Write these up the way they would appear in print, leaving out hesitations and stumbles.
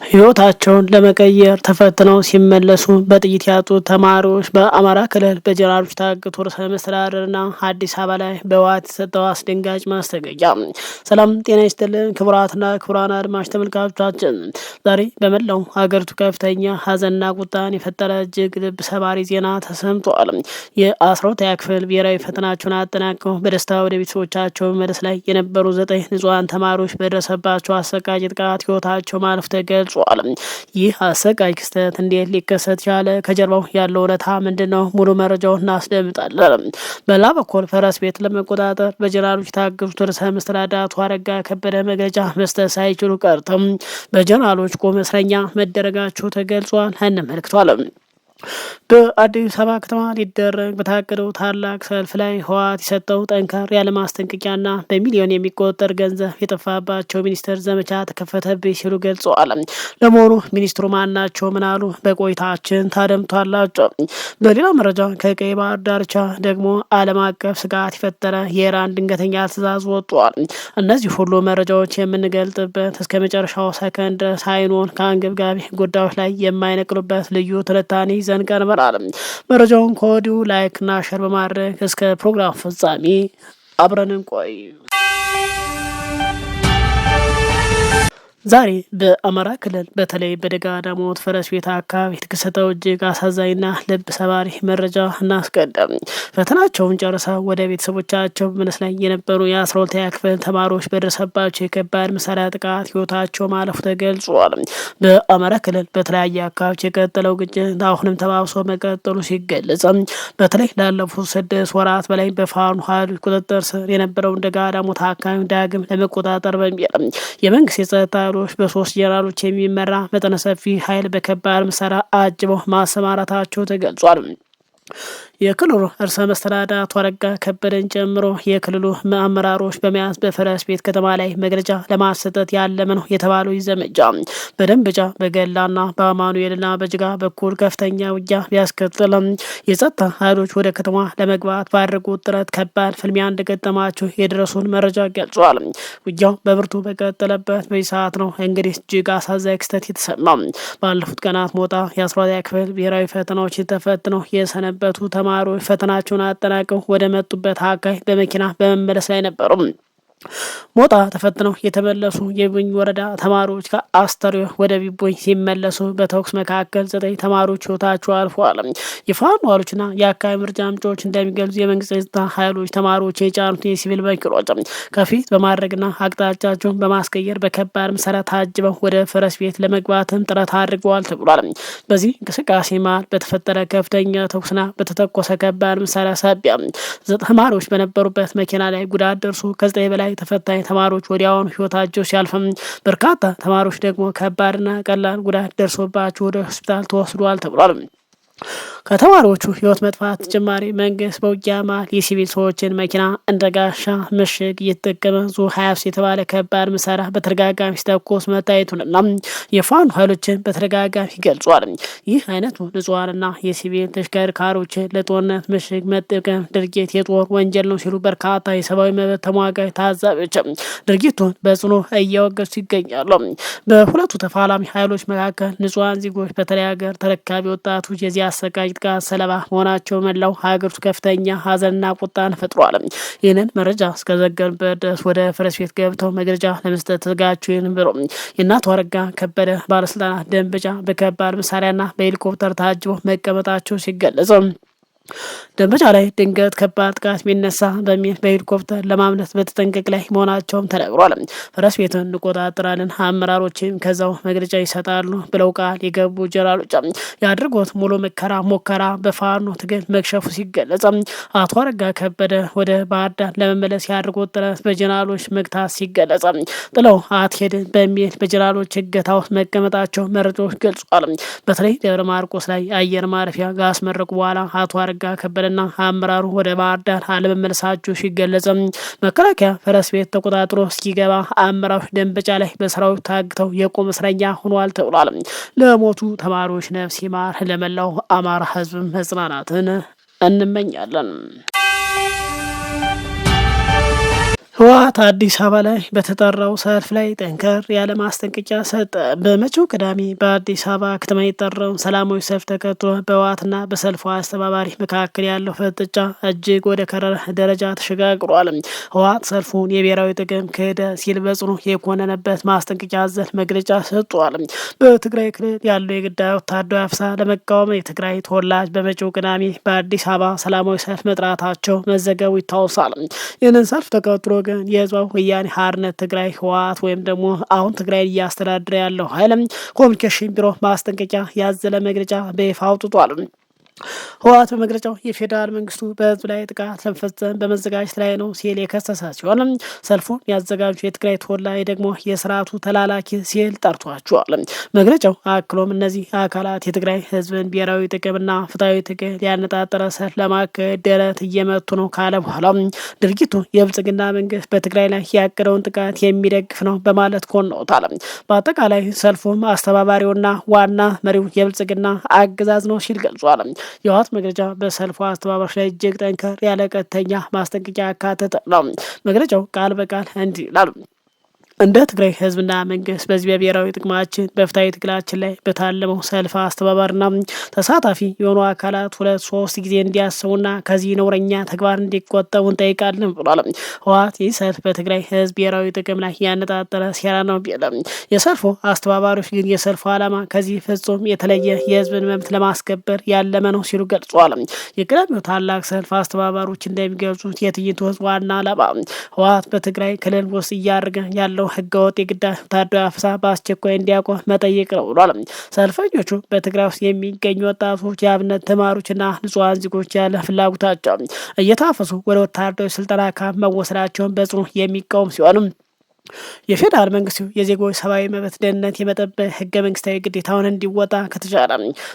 ህይወታቸውን ለመቀየር ተፈትነው ሲመለሱ በጥይት ያጡት ተማሪዎች በአማራ ክልል በጀነራሎች ታግተው ርዕሰ መስተዳድርና አዲስ አበባ ላይ በህወሓት የተሰጠው አስደንጋጭ ማስጠንቀቂያ። ሰላም ጤና ይስጥልን ክቡራትና ክቡራን አድማጭ ተመልካቾቻችን፣ ዛሬ በመላው ሀገሪቱ ከፍተኛ ሀዘንና ቁጣን የፈጠረ እጅግ ልብ ሰባሪ ዜና ተሰምቷል። የ12ኛ ክፍል ብሔራዊ ፈተናቸውን አጠናቀው በደስታ ወደ ቤተሰቦቻቸው መመለስ ላይ የነበሩ 9 ንጹሐን ተማሪዎች በደረሰባቸው አሰቃቂ ጥቃት ህይወታቸው ማለፍ ተገልጿል። ይህ አሰቃቂ ክስተት እንዴት ሊከሰት ቻለ? ከጀርባው ያለው እውነታ ምንድን ነው? ሙሉ መረጃውን እናስደምጣለን። በሌላ በኩል ፈረስ ቤት ለመቆጣጠር በጀነራሎች የታገቱት ርዕሰ መስተዳድር አቶ አረጋ ከበደ መግለጫ መስጠት ሳይችሉ ቀርተው በጀነራሎች ቁም እስረኛ መደረጋቸው ተገልጿል። እንመልከቷለን። በአዲስ አበባ ከተማ ሊደረግ በታቀደው ታላቅ ሰልፍ ላይ ህወሓት የሰጠው ጠንከር ያለ ማስጠንቀቂያና በሚሊዮን የሚቆጠር ገንዘብ የጠፋባቸው ሚኒስትር ዘመቻ ተከፈተብኝ ሲሉ ገልጸዋል። ለመሆኑ ሚኒስትሩ ማን ናቸው? ምን አሉ? በቆይታችን ታደምጧላቸው። በሌላ መረጃ ከቀይ ባህር ዳርቻ ደግሞ ዓለም አቀፍ ስጋት የፈጠረ የኢራን ድንገተኛ ትዕዛዝ ወጥቷል። እነዚህ ሁሉ መረጃዎች የምንገልጥበት እስከ መጨረሻው ሰከንድ ድረስ አይኖን ከአንገብጋቢ ጉዳዮች ላይ የማይነቅሉበት ልዩ ትንታኔ ይዘን ቀርበናል። መረጃውን ከወዲሁ ላይክ እና ሼር በማድረግ እስከ ፕሮግራም ፍጻሜ አብረን እንቆይ። ዛሬ በአማራ ክልል በተለይ በደጋ ዳሞት ፈረስ ቤት አካባቢ የተከሰተው እጅግ አሳዛኝና ልብ ሰባሪ መረጃ እናስቀድም። ፈተናቸውን ጨርሰው ወደ ቤተሰቦቻቸው በመመለስ ላይ የነበሩ የ12ኛ ክፍል ተማሪዎች በደረሰባቸው የከባድ መሳሪያ ጥቃት ህይወታቸው ማለፉ ተገልጿል። በአማራ ክልል በተለያየ አካባቢዎች የቀጠለው ግጭት አሁንም ተባብሶ መቀጠሉ ሲገለጽ፣ በተለይ ላለፉት 6 ወራት በላይ በፋኖ ኃይሎች ቁጥጥር ስር የነበረውን ደጋ ዳሞት አካባቢ ዳግም ለመቆጣጠር በሚል የመንግስት የጸጥታ በ3 ጀነራሎች የሚመራ መጠነ ሰፊ ኃይል በከባድ መሳሪያ አጅበው ማሰማራታቸው ተገልጿል። የክልሉ ርዕሰ መስተዳድር አቶ አረጋ ከበደን ጨምሮ የክልሉ አመራሮች በመያዝ በፈረስ ቤት ከተማ ላይ መግለጫ ለማሰጠት ያለመ ነው የተባለው ዘመቻ በደንበጫ በገላና በአማኑኤልና በጅጋ በኩል ከፍተኛ ውጊያ ቢያስከትልም የጸጥታ ኃይሎች ወደ ከተማ ለመግባት ባደረጉት ጥረት ከባድ ፍልሚያ እንደገጠማቸው የደረሱን መረጃ ገልጿል። ውጊያው በብርቱ በቀጠለበት በዚህ ሰዓት ነው እንግዲህ እጅግ አሳዛኝ ክስተት የተሰማ። ባለፉት ቀናት ሞጣ የ12ኛ ክፍል ብሔራዊ ፈተናዎች ተፈትነው የሰነበቱ ተማሪዎች ፈተናቸውን አጠናቀው ወደ መጡበት አካባቢ በመኪና በመመለስ ላይ ነበሩ። ሞጣ ተፈትነው የተመለሱ የቢቦኝ ወረዳ ተማሪዎች ከአስተርዮ ወደ ቢቦኝ ሲመለሱ በተኩስ መካከል 9 ተማሪዎች ህይወታቸው አልፈዋል። የፋኖ ኃይሎችና የአካባቢ መረጃ ምንጮች እንደሚገልጹ የመንግስት ጸጥታ ኃይሎች ተማሪዎች የጫኑት የሲቪል መኪኖች ከፊት በማድረግና አቅጣጫቸውን በማስቀየር በከባድ መሳሪያ ታጅበው ወደ ፈረስ ቤት ለመግባትም ጥረት አድርገዋል ተብሏል። በዚህ እንቅስቃሴ መሃል በተፈጠረ ከፍተኛ ተኩስና በተተኮሰ ከባድ መሳሪያ ሳቢያ ተማሪዎች በነበሩበት መኪና ላይ ጉዳት ደርሶ ከ9 በላይ ተፈታኝ ተማሪዎች ወዲያውኑ ህይወታቸው ሲያልፍም በርካታ ተማሪዎች ደግሞ ከባድና ቀላል ጉዳት ደርሶባቸው ወደ ሆስፒታል ተወስዷል ተብሏል። ከተማሪዎቹ ህይወት መጥፋት ተጨማሪ መንግስት በውጊያ መሃል የሲቪል ሰዎችን መኪና እንደ ጋሻ ምሽግ እየተጠቀመ ዙ 20 የተባለ ከባድ መሳሪያ በተደጋጋሚ ሲተኮስ መታየቱንና የፋኖ ኃይሎችን በተደጋጋሚ ገልጿል። ይህ አይነቱ ንጹሃንና የሲቪል ተሽከርካሪዎችን ለጦርነት ምሽግ መጠቀም ድርጊት የጦር ወንጀል ነው ሲሉ በርካታ የሰብአዊ መብት ተሟጋች ታዛቢዎች ድርጊቱን በጽኑ እያወገዙ ይገኛሉ። በሁለቱ ተፋላሚ ኃይሎች መካከል ንጹሃን ዜጎች በተለይ ሀገር ተረካቢ ወጣቶች የዚህ አሰቃቂ ጥቃት ሰለባ መሆናቸው መላው ሀገሪቱ ከፍተኛ ሀዘንና ቁጣን ፈጥሯል። ይህንን መረጃ እስከዘገንበት ድረስ ወደ ፈረስ ቤት ገብተው መግለጫ ለመስጠት ተዘጋጁ የነበሩ የአቶ አረጋ ከበደ ባለስልጣናት ደንበጫ በከባድ መሳሪያና በሄሊኮፕተር ታጅበው መቀመጣቸው ሲገለጽ፣ ደንበጫ ላይ ድንገት ከባድ ጥቃት ቢነሳ በሚል በሄሊኮፕተር ለማምለጥ በተጠንቀቅ ላይ መሆናቸውም ተነግሯል። ፈረስ ቤቱን እንቆጣጠራለን፣ አመራሮችም ከዛው መግለጫ ይሰጣሉ ብለው ቃል የገቡ ጀነራሎች ያድርጎት ሙሉ ሙከራ በፋኖ ትግል መክሸፉ ሲገለጽ፣ አቶ አረጋ ከበደ ወደ ባህር ዳር ለመመለስ ያድርጎት ጥረት በጀነራሎች መግታት ሲገለጽ፣ ጥለው አትሄድም በሚል በጀነራሎች እገታ ውስጥ መቀመጣቸው መረጃዎች ገልጿል። በተለይ ደብረ ማርቆስ ላይ አየር ማረፊያ ካስመረቁ በኋላ አቶ አረጋ ከበደና አመራሩ ወደ ባህር ዳር አለመመለሳቸው ሲገለጽ፣ መከላከያ ፈረስ ቤት ተቆጣጥሮ እስኪገባ አመራሮች ደንበጫ ላይ በሰራዊት ታግተው የቁም እስረኛ ሆኗል ተብሏል። ለሞቱ ተማሪዎች ነፍስ ይማር፣ ለመላው አማራ ህዝብ መጽናናትን እንመኛለን። ህወሓት አዲስ አበባ ላይ በተጠራው ሰልፍ ላይ ጠንከር ያለ ማስጠንቀቂያ ሰጠ። በመጪው ቅዳሜ በአዲስ አበባ ከተማ የጠራውን ሰላማዊ ሰልፍ ተከትሎ በህወሓትና በሰልፉ አስተባባሪ መካከል ያለው ፍጥጫ እጅግ ወደ ከረረ ደረጃ ተሸጋግሯል። ህወሓት ሰልፉን የብሔራዊ ጥቅም ክህደት ሲል በጽኑ የኮነነበት ማስጠንቀቂያ አዘል መግለጫ ሰጥቷል። በትግራይ ክልል ያለው የግዳይ ወታደራዊ አፈሳ ለመቃወም የትግራይ ተወላጅ በመጪው ቅዳሜ በአዲስ አበባ ሰላማዊ ሰልፍ መጥራታቸው መዘገቡ ይታወሳል። ይህንን ሰልፍ ተከትሎ ግን የህዝባዊ ወያኔ ሓርነት ትግራይ ህወሓት ወይም ደግሞ አሁን ትግራይ እያስተዳደረ ያለው ኃይልም ኮሚኒኬሽን ቢሮ ማስጠንቀቂያ ያዘለ መግለጫ በይፋ አውጥቷል። ህወሓት በመግለጫው የፌዴራል መንግስቱ በህዝብ ላይ ጥቃት ለመፈጸም በመዘጋጀት ላይ ነው ሲል የከሰሰ ሲሆን ሰልፉን ያዘጋጁ የትግራይ ተወላጅ ደግሞ የስርዓቱ ተላላኪ ሲል ጠርቷቸዋል። መግለጫው አክሎም እነዚህ አካላት የትግራይ ህዝብን ብሔራዊ ጥቅምና ፍትሐዊ ትግል ያነጣጠረ ሰልፍ ለማካሄድ ደረት እየመቱ ነው ካለ በኋላ ድርጊቱ የብልጽግና መንግስት በትግራይ ላይ ያቀደውን ጥቃት የሚደግፍ ነው በማለት ኮንነውታል። በአጠቃላይ ሰልፉም አስተባባሪውና ዋና መሪው የብልጽግና አገዛዝ ነው ሲል ገልጿል። የህወሓት መግለጫ በሰልፉ አስተባባሪዎች ላይ እጅግ ጠንከር ያለ ቀጥተኛ ማስጠንቀቂያ ያካተተ ነው። መግለጫው ቃል በቃል እንዲህ ይላል። እንደ ትግራይ ህዝብና መንግስት በዚህ በብሔራዊ ጥቅማችን በፍትሐዊ ትግላችን ላይ በታለመው ሰልፍ አስተባባሪና ተሳታፊ የሆኑ አካላት 2-3 ጊዜ እንዲያስቡና ከዚህ ነውረኛ ተግባር እንዲቆጠቡ እንጠይቃለን ብሏል። ህወሓት ይህ ሰልፍ በትግራይ ህዝብ ብሔራዊ ጥቅም ላይ ያነጣጠረ ሴራ ነው ቢለም የሰልፉ አስተባባሪዎች ግን የሰልፉ ዓላማ ከዚህ ፍጹም የተለየ የህዝብን መብት ለማስከበር ያለመ ነው ሲሉ ገልጿል። የቅዳሜው ታላቅ ሰልፍ አስተባባሪዎች እንደሚገልጹት የትዕይንቱ ህዝብ ዋና ዓላማ ህወሓት በትግራይ ክልል ውስጥ እያደረገ ያለው ህገወጥ የግዳጅ ወታደራዊ አፈሳ በአስቸኳይ እንዲያቆም መጠየቅ ነው ብሏል። ሰልፈኞቹ በትግራይ ውስጥ የሚገኙ ወጣቶች፣ የአብነት ተማሪዎችና ንጹሐን ዜጎች ያለ ፍላጎታቸው እየታፈሱ ወደ ወታደራዊ ስልጠና ካምፕ መወሰዳቸውን በጽኑ የሚቃወም ሲሆንም የፌዴራል መንግስቱ የዜጎች ሰብአዊ መብት ደህንነት የመጠበቅ ህገ መንግስታዊ ግዴታውን እንዲወጣ ከተቻለ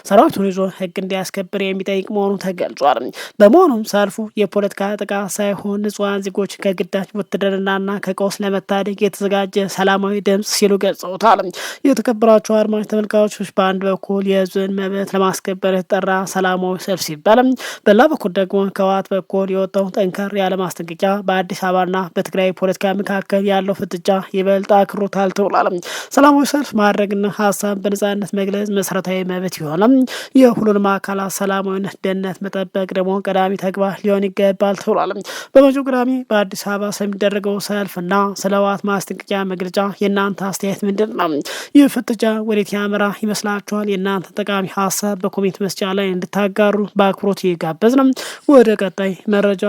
ሰራዊቱን ይዞ ህግ እንዲያስከብር የሚጠይቅ መሆኑ ተገልጿል። በመሆኑም ሰልፉ የፖለቲካ ጥቃት ሳይሆን ንጹሐን ዜጎች ከግዳጅ ውትድርናና ከቀውስ ለመታደግ የተዘጋጀ ሰላማዊ ድምጽ ሲሉ ገልጸውታል። የተከበራቸው አድማጭ ተመልካቾች በአንድ በኩል የህዝብን መብት ለማስከበር የተጠራ ሰላማዊ ሰልፍ ሲባል፣ በሌላ በኩል ደግሞ ከህወሓት በኩል የወጣው ጠንከር ያለ ማስጠንቀቂያ በአዲስ አበባና በትግራይ ፖለቲካ መካከል ያለው ፍጥጫ ይበልጥ አክሮታል ተብሏል። ሰላማዊ ሰልፍ ማድረግና ሀሳብ በነጻነት መግለጽ መሰረታዊ መብት ይሆናል። የሁሉንም አካላት ሰላማዊነት፣ ደህንነት መጠበቅ ደግሞ ቀዳሚ ተግባር ሊሆን ይገባል ተብሏል። በመጪው ቅዳሜ በአዲስ አበባ ስለሚደረገው ሰልፍና ስለ ህወሓት ማስጠንቀቂያ መግለጫ የእናንተ አስተያየት ምንድን ነው? ይህ ፍጥጫ ወዴት ያመራ ይመስላችኋል? የእናንተ ጠቃሚ ሀሳብ በኮሜንት መስጫ ላይ እንድታጋሩ በአክብሮት ይጋበዝ ነው። ወደ ቀጣይ መረጃ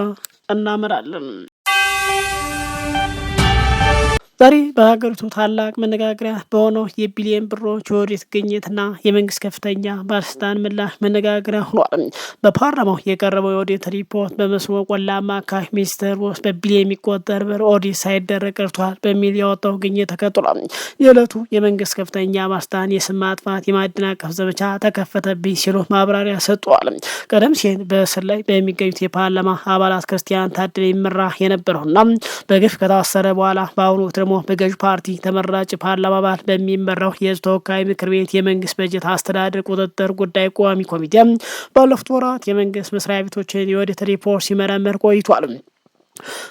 እናመራለን። ዛሬ በሀገሪቱ ታላቅ መነጋገሪያ በሆነው የቢሊየን ብሮች የኦዲት ግኝትና የመንግስት ከፍተኛ ባለስልጣን ምላሽ መነጋገሪያ ሆኗል። በፓርላማው የቀረበው የኦዲት ሪፖርት በመስኖ ቆላማ አካባቢ ሚኒስቴር ውስጥ በቢሊየን የሚቆጠር ብር ኦዲት ሳይደረግ ቀርቷል በሚል ያወጣው ግኝት ተከትሏል። የዕለቱ የመንግስት ከፍተኛ ባለስልጣን የስም ማጥፋት፣ የማደናቀፍ ዘመቻ ተከፈተብኝ ሲሉ ማብራሪያ ሰጥተዋል። ቀደም ሲል በእስር ላይ በሚገኙት የፓርላማ አባላት ክርስቲያን ታደለ የሚመራ የነበረውና በግፍ ከታሰረ በኋላ በአሁኑ ወቅት በገዥ ፓርቲ ተመራጭ ፓርላማ አባል በሚመራው የህዝብ ተወካይ ምክር ቤት የመንግስት በጀት አስተዳደር ቁጥጥር ጉዳይ ቋሚ ኮሚቴ ባለፉት ወራት የመንግስት መስሪያ ቤቶችን የኦዲት ሪፖርት ሲመረምር ቆይቷል።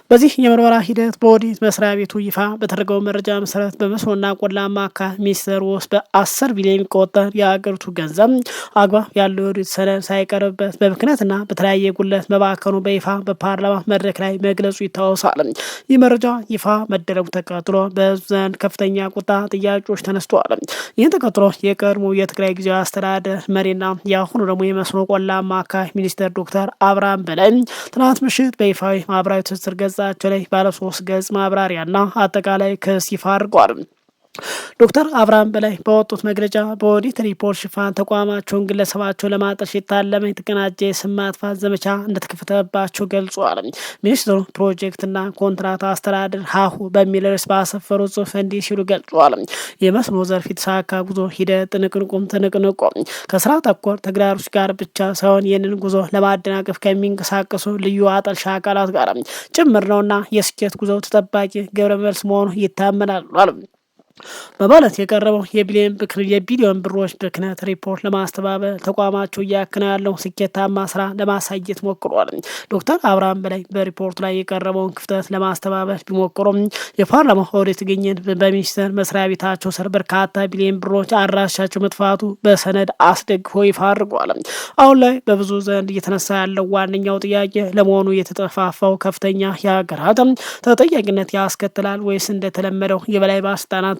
በዚህ የምርመራ ሂደት በኦዲት መስሪያ ቤቱ ይፋ በተደረገው መረጃ መሰረት በመስኖና ቆላማ አካባቢ ሚኒስቴር ውስጥ በ10 ቢሊዮን የሚቆጠር የሀገሪቱ ገንዘብ አግባብ ያለው የኦዲት ሰነድ ሳይቀርብበት በምክንያትና በተለያየ ጉለት መባከኑ በይፋ በፓርላማ መድረክ ላይ መግለጹ ይታወሳል። ይህ መረጃ ይፋ መደረጉ ተከትሎ በህዝብ ዘንድ ከፍተኛ ቁጣ፣ ጥያቄዎች ተነስተዋል። ይህን ተከትሎ የቀድሞ የትግራይ ጊዜያዊ አስተዳደር መሪና የአሁኑ ደግሞ የመስኖ ቆላማ አካባቢ ሚኒስቴር ዶክተር አብርሃም በላይ ትናንት ምሽት በይፋዊ ማህበራዊ ትስስር ገጻቸው ላይ ባለ 3 ገጽ ማብራሪያና አጠቃላይ ክስ ይፋ አድርገዋል። ዶክተር አብርሃም በላይ በወጡት መግለጫ በኦዲት ሪፖርት ሽፋን ተቋማቸውን ግለሰባቸው ለማጠልሸት የታለመ የተቀናጀ የስም ማጥፋት ዘመቻ እንደተከፈተባቸው ገልጿል። ሚኒስትሩ ፕሮጀክትና ኮንትራት አስተዳደር ሀሁ በሚል ርዕስ ባሰፈሩ ጽሑፍ እንዲህ ሲሉ ገልጿል። የመስኖ ዘርፍ የተሳካ ጉዞ ሂደት ትንቅንቁ ከስራ ተኮር ተግዳሮች ጋር ብቻ ሳይሆን ይህንን ጉዞ ለማደናቀፍ ከሚንቀሳቀሱ ልዩ አጠልሻ አካላት ጋር ጭምር ነውና የስኬት ጉዞው ተጠባቂ ግብረ መልስ መሆኑ ይታመናል። በማለት የቀረበው የቢሊዮን ብሮች ብክነት ሪፖርት ለማስተባበል ተቋማቸው እያከናወነ ያለው ስኬታማ ስራ ለማሳየት ሞክሯል። ዶክተር አብርሃም በላይ በሪፖርቱ ላይ የቀረበውን ክፍተት ለማስተባበል ቢሞክሩም የፓርላማ ኦዲት ግኝት በሚኒስቴር መስሪያ ቤታቸው ስር በርካታ ቢሊዮን ብሮች አድራሻቸው መጥፋቱ በሰነድ አስደግፎ ይፋ አድርጓል። አሁን ላይ በብዙ ዘንድ እየተነሳ ያለው ዋነኛው ጥያቄ ለመሆኑ የተጠፋፋው ከፍተኛ የሀገራት ተጠያቂነት ያስከትላል ወይስ እንደተለመደው የበላይ ባለስልጣናት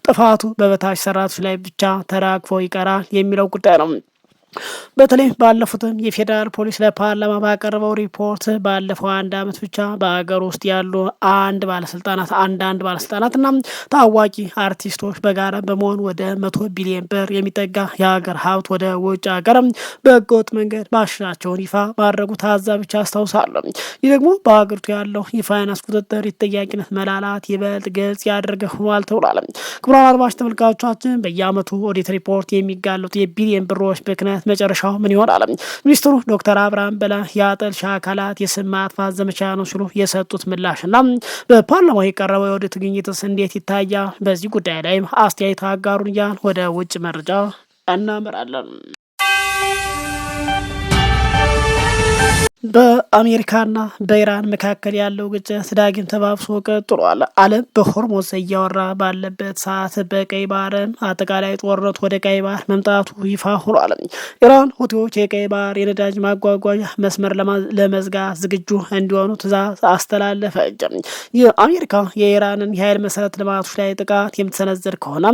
ጥፋቱ በበታች ሰራተኞች ላይ ብቻ ተራግፎ ይቀራል የሚለው ጉዳይ ነው። በተለይ ባለፉትም የፌዴራል ፖሊስ ለፓርላማ ባቀረበው ሪፖርት ባለፈው 1 ዓመት ብቻ በሀገር ውስጥ ያሉ አንዳንድ ባለስልጣናትና ታዋቂ አርቲስቶች በጋራ በመሆን ወደ 100 ቢሊዮን ብር የሚጠጋ የሀገር ሀብት ወደ ውጭ ሀገር በህገወጥ መንገድ ማሸሻቸውን ይፋ ማድረጉ ታዛቢዎች አስታውሳለሁ። ይህ ደግሞ በሀገሪቱ ያለው የፋይናንስ ቁጥጥር የተጠያቂነት መላላት ይበልጥ ግልጽ ያደርገ ሆኗል ተብሏል። ክቡራን አድማጭ ተመልካቾቻችን በየአመቱ ኦዲት ሪፖርት የሚጋለጡ የቢሊዮን ብሮች ብክነት መጨረሻው ምን ይሆናል? ሚኒስትሩ ዶክተር አብርሃም በላይ የአጠልሻ አካላት የስም ማጥፋት ዘመቻ ነው ሲሉ የሰጡት ምላሽና በፓርላማው የቀረበው የኦዲት ግኝትስ እንዴት ይታያል? በዚህ ጉዳይ ላይ አስተያየት አጋሩን እያልን ወደ ውጭ መረጃ እናመራለን። በአሜሪካና በኢራን መካከል ያለው ግጭት ዳግም ተባብሶ ቀጥሏል። ዓለም በሆርሙዝ እያወራ ባለበት ሰዓት በቀይ ባህርም አጠቃላይ ጦርነት ወደ ቀይ ባህር መምጣቱ ይፋ ሆኗል። ኢራን ሁቲዎች የቀይ ባህር የነዳጅ ማጓጓዣ መስመር ለመዝጋት ዝግጁ እንዲሆኑ ትዕዛዝ አስተላለፈች። የአሜሪካ የኢራንን የኃይል መሰረተ ልማቶች ላይ ጥቃት የምትሰነዝር ከሆነ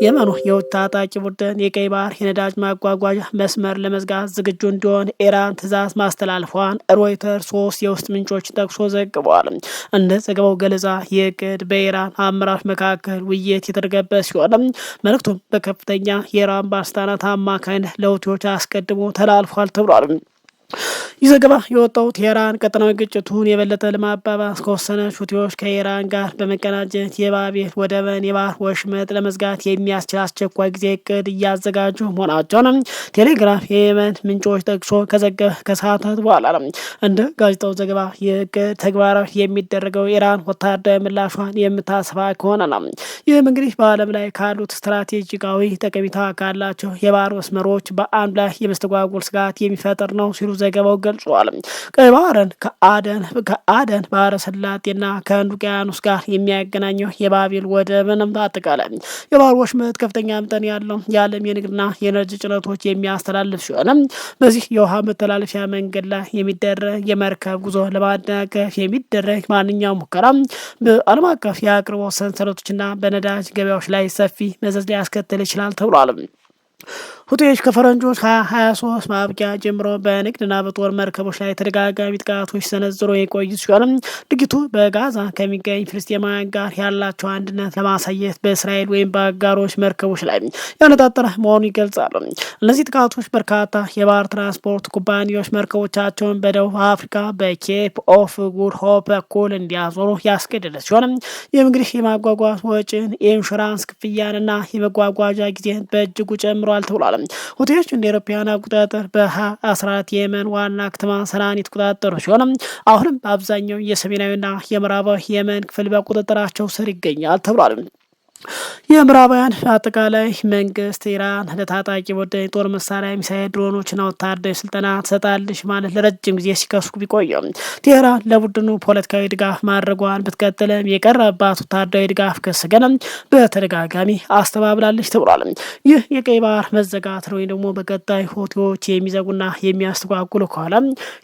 የመኑ የሁቲ ታጣቂ ቡድን የቀይ ባህር የነዳጅ ማጓጓዣ መስመር ለመዝጋት ዝግጁ እንዲሆን ኢራን ትዕዛዝ ማስተላለፏን ሮይተር 3 የውስጥ ምንጮች ጠቅሶ ዘግበዋል። እንደ ዘገባው ገለጻ የቅድ በኢራን አመራሮች መካከል ውይይት የተደረገበት ሲሆን መልእክቱም በከፍተኛ የኢራን ባለስልጣናት አማካኝነት ለሁቲዎች አስቀድሞ ተላልፏል ተብሏል። ይህ ዘገባ የወጣው ቴህራን ቀጠናዊ ግጭቱን የበለጠ ለማባባስ ከወሰነች ሁቲዎች ከኢራን ጋር በመቀናጀት የባቤል ወደብን የባህር ወሽመጥ ለመዝጋት የሚያስችል አስቸኳይ ጊዜ እቅድ እያዘጋጁ መሆናቸውን ቴሌግራፍ የየመን ምንጮች ጠቅሶ ከዘገበ ከሰዓታት በኋላ ነው። እንደ ጋዜጣው ዘገባ የእቅድ ተግባራዊ የሚደረገው ኢራን ወታደራዊ ምላሿን የምታሰፋ ከሆነ ነው። ይህም እንግዲህ በዓለም ላይ ካሉት ስትራቴጂካዊ ጠቀሜታ ካላቸው የባህር መስመሮች በአንዱ ላይ የመስተጓጎል ስጋት የሚፈጥር ነው ሲሉ ዘገባው ገልጿል። ቀይ ባህርን ከአደን ባህረ ሰላጤና ከህንድ ውቅያኖስ ጋር የሚያገናኘው የባቤል ወደብንም አጠቃላይ የባህር ወሽመጥ ከፍተኛ መጠን ያለው የዓለም የንግድና የኤነርጂ ጭነቶች የሚያስተላልፍ ሲሆን በዚህ የውሃ መተላለፊያ መንገድ ላይ የሚደረግ የመርከብ ጉዞ ለማደናቀፍ የሚደረግ ማንኛውም ሙከራ በዓለም አቀፍ የአቅርቦት ሰንሰለቶችና በነዳጅ ገበያዎች ላይ ሰፊ መዘዝ ሊያስከትል ይችላል ተብሏል። ሁቲዎች ከፈረንጆች 2023 ማብቂያ ጀምሮ በንግድና በጦር መርከቦች ላይ ተደጋጋሚ ጥቃቶች ሰነዝሮ የቆዩ ሲሆን ድርጊቱ በጋዛ ከሚገኝ ፍልስጤማውያን ጋር ያላቸው አንድነት ለማሳየት በእስራኤል ወይም በአጋሮች መርከቦች ላይ ያነጣጠረ መሆኑ ይገልጻሉ። እነዚህ ጥቃቶች በርካታ የባህር ትራንስፖርት ኩባንያዎች መርከቦቻቸውን በደቡብ አፍሪካ በኬፕ ኦፍ ጉድ ሆፕ በኩል እንዲያዞሩ ያስገደደ ሲሆን ይህም እንግዲህ የማጓጓዝ ወጪን፣ የኢንሹራንስ ክፍያንና የመጓጓዣ ጊዜን በእጅጉ ጨምሯል ተብሏል። ሁቲዎች እንደ አውሮፓውያን አቆጣጠር በ2014 የየመን ዋና ከተማ ሰናን የተቆጣጠሩ ሲሆን አሁንም በአብዛኛው የሰሜናዊና የምዕራባዊ የመን ክፍል በቁጥጥራቸው ስር ይገኛል ተብሏል። የምዕራባውያን አጠቃላይ መንግስት ኢራን ለታጣቂ ቡድን የጦር መሳሪያ ሚሳይል ድሮኖችና ወታደራዊ ስልጠና ትሰጣለች ማለት ለረጅም ጊዜ ሲከሱ ቢቆዩም ቴህራን ለቡድኑ ፖለቲካዊ ድጋፍ ማድረጓን ብትቀጥልም የቀረባት ወታደራዊ ድጋፍ ክስ ግን በተደጋጋሚ አስተባብላለች ተብሏል። ይህ የቀይ ባህር መዘጋት ነው ደግሞ በቀጣይ ሁቲዎች የሚዘጉና የሚያስተጓጉሉ ከሆነ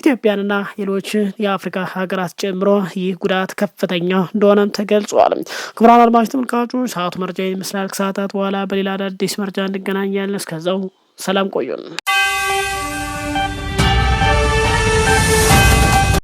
ኢትዮጵያንና ሌሎችን የአፍሪካ ሀገራት ጨምሮ ይህ ጉዳት ከፍተኛ እንደሆነም ተገልጿል። ክቡራን አድማጭ ተመልካቾች ሰዓቱ መረጃ ይመስላል። ከሰዓታት በኋላ በሌላ አዳዲስ መረጃ እንገናኛለን። እስከዛው ሰላም ቆዩን።